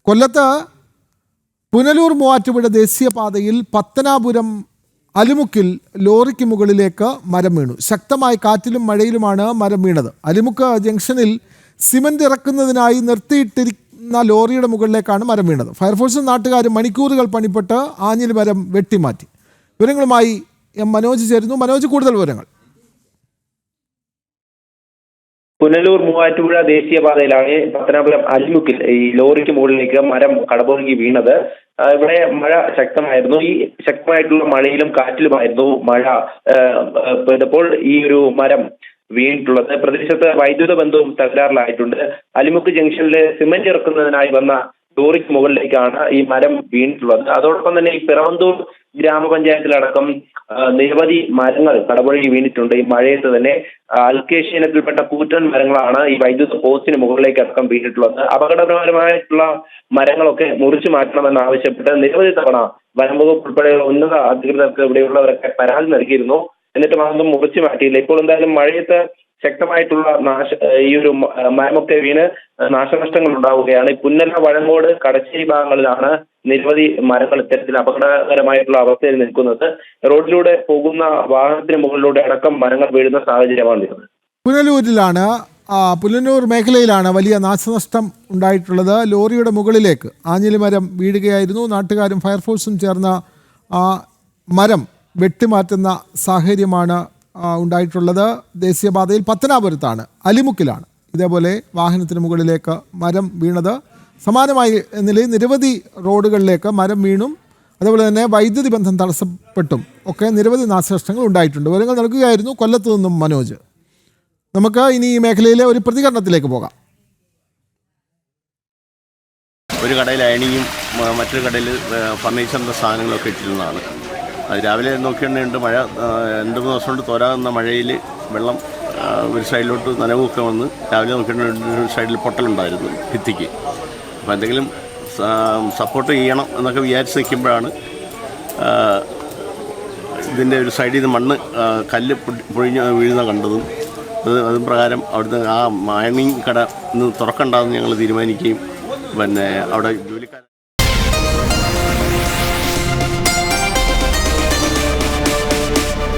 കൊല്ലത്ത് പുനലൂർ മൂവാറ്റുപുഴ ദേശീയപാതയിൽ പത്തനാപുരം അലിമുക്കിൽ ലോറിക്ക് മുകളിലേക്ക് മരം വീണു. ശക്തമായ കാറ്റിലും മഴയിലുമാണ് മരം വീണത്. അലിമുക്ക് ജംഗ്ഷനിൽ സിമന്റ് ഇറക്കുന്നതിനായി നിർത്തിയിട്ടിരിക്കുന്ന ലോറിയുടെ മുകളിലേക്കാണ് മരം വീണത്. ഫയർഫോഴ്സും നാട്ടുകാരും മണിക്കൂറുകൾ പണിപ്പെട്ട് ആഞ്ഞിലി മരം വെട്ടിമാറ്റി. വിവരങ്ങളുമായി എം മനോജ് ചേരുന്നു. മനോജ്, കൂടുതൽ വിവരങ്ങൾ. പുനലൂർ മൂവാറ്റുപുഴ ദേശീയപാതയിലാണ് പത്തനാപുരം അലിമുക്കിൽ ഈ ലോറിക്ക് മുകളിലേക്ക് മരം കടപുറകി വീണത്. ഇവിടെ മഴ ശക്തമായിരുന്നു. ഈ ശക്തമായിട്ടുള്ള മഴയിലും കാറ്റിലുമായിരുന്നു മഴ പെയ്തപ്പോൾ ഈ ഒരു മരം വീണിട്ടുള്ളത്. പ്രദേശത്ത് വൈദ്യുത ബന്ധവും തകരാറിലായിട്ടുണ്ട്. അലിമുക്ക് ജംഗ്ഷനിൽ സിമന്റ് ഇറക്കുന്നതിനായി വന്ന ലോറിക്ക് മുകളിലേക്കാണ് ഈ മരം വീണിട്ടുള്ളത്. അതോടൊപ്പം തന്നെ ഈ പിറവന്തൂർ ഗ്രാമപഞ്ചായത്തിലടക്കം നിരവധി മരങ്ങൾ കടപുഴകി വീണിട്ടുണ്ട്. ഈ മഴയത്ത് തന്നെ അൽക്കേഷ്യ ഇനത്തിൽപ്പെട്ട കൂറ്റൻ മരങ്ങളാണ് ഈ വൈദ്യുത പോസ്റ്റിന് മുകളിലേക്ക് അടക്കം വീണിട്ടുള്ളത്. അപകടകരമായിട്ടുള്ള മരങ്ങളൊക്കെ മുറിച്ചു മാറ്റണമെന്ന് ആവശ്യപ്പെട്ട് നിരവധി തവണ വനംവകുപ്പ് ഉൾപ്പെടെയുള്ള ഉന്നത അധികൃതർക്ക് ഇവിടെയുള്ളവരൊക്കെ പരാതി നൽകിയിരുന്നു. എന്നിട്ടും അതൊന്നും മുറിച്ചു മാറ്റിയില്ല. ഇപ്പോൾ എന്തായാലും മഴയത്ത് ശക്തമായിട്ടുള്ള ഈ ഒരു മരമൊക്കെ വീണ് നാശനഷ്ടങ്ങൾ ഉണ്ടാവുകയാണ്. പുന്നല, വഴങ്ങോട്, കടശ്ശേരി ഭാഗങ്ങളിലാണ് നിരവധി മരങ്ങൾ ഇത്തരത്തിൽ അപകടകരമായിട്ടുള്ള അവസ്ഥയിൽ നിൽക്കുന്നത്. റോഡിലൂടെ പോകുന്ന വാഹനത്തിന് മുകളിലൂടെ അടക്കം മരങ്ങൾ വീഴുന്ന സാഹചര്യമാണ്. പുനലൂർ മേഖലയിലാണ് വലിയ നാശനഷ്ടം ഉണ്ടായിട്ടുള്ളത്. ലോറിയുടെ മുകളിലേക്ക് ആഞ്ഞിലി മരം വീഴുകയായിരുന്നു. നാട്ടുകാരും ഫയർഫോഴ്സും ചേർന്ന് മരം വെട്ടിമാറ്റുന്ന സാഹചര്യമാണ് ഉണ്ടായിട്ടുള്ളത്. ദേശീയപാതയിൽ പത്തനാപുരത്താണ്, അലിമുക്കിലാണ് ഇതേപോലെ വാഹനത്തിന് മുകളിലേക്ക് മരം വീണത്. സമാനമായ നിലയിൽ നിരവധി റോഡുകളിലേക്ക് മരം വീണും അതുപോലെ തന്നെ വൈദ്യുതി ബന്ധം തടസ്സപ്പെട്ടും ഒക്കെ നിരവധി നാശനഷ്ടങ്ങൾ ഉണ്ടായിട്ടുണ്ട്. വിവരങ്ങൾ നൽകുകയായിരുന്നു കൊല്ലത്ത് നിന്നും മനോജ്. നമുക്ക് ഇനി ഈ മേഖലയിലെ ഒരു പ്രതികരണത്തിലേക്ക് പോകാം. ഒരു കടയിൽ അയണിയും മറ്റൊരു കടയിൽ ഫർണിച്ചറിൻ്റെ സാധനങ്ങളൊക്കെ ഇട്ടിരുന്നതാണ്. അത് രാവിലെ നോക്കിയുണ്ട് മഴ 2-3 ദിവസം കൊണ്ട് തോരാകുന്ന മഴയിൽ വെള്ളം ഒരു സൈഡിലോട്ട് നനവൊക്കെ വന്ന് രാവിലെ നോക്കിയിട്ട് ഒരു സൈഡിൽ പൊട്ടലുണ്ടായിരുന്നു ഭിത്തിക്ക്. അപ്പോൾ എന്തെങ്കിലും സപ്പോർട്ട് ചെയ്യണം എന്നൊക്കെ വിചാരിച്ച് നിൽക്കുമ്പോഴാണ് ഇതിൻ്റെ ഒരു സൈഡിൽ നിന്ന് മണ്ണ് കല്ല് പൊഴിഞ്ഞ് വീഴുന്ന കണ്ടതും അതും പ്രകാരം അവിടുന്ന് ആ മൈനിങ് കട ഇന്ന് തുറക്കണ്ടെന്ന് ഞങ്ങൾ തീരുമാനിക്കുകയും അവിടെ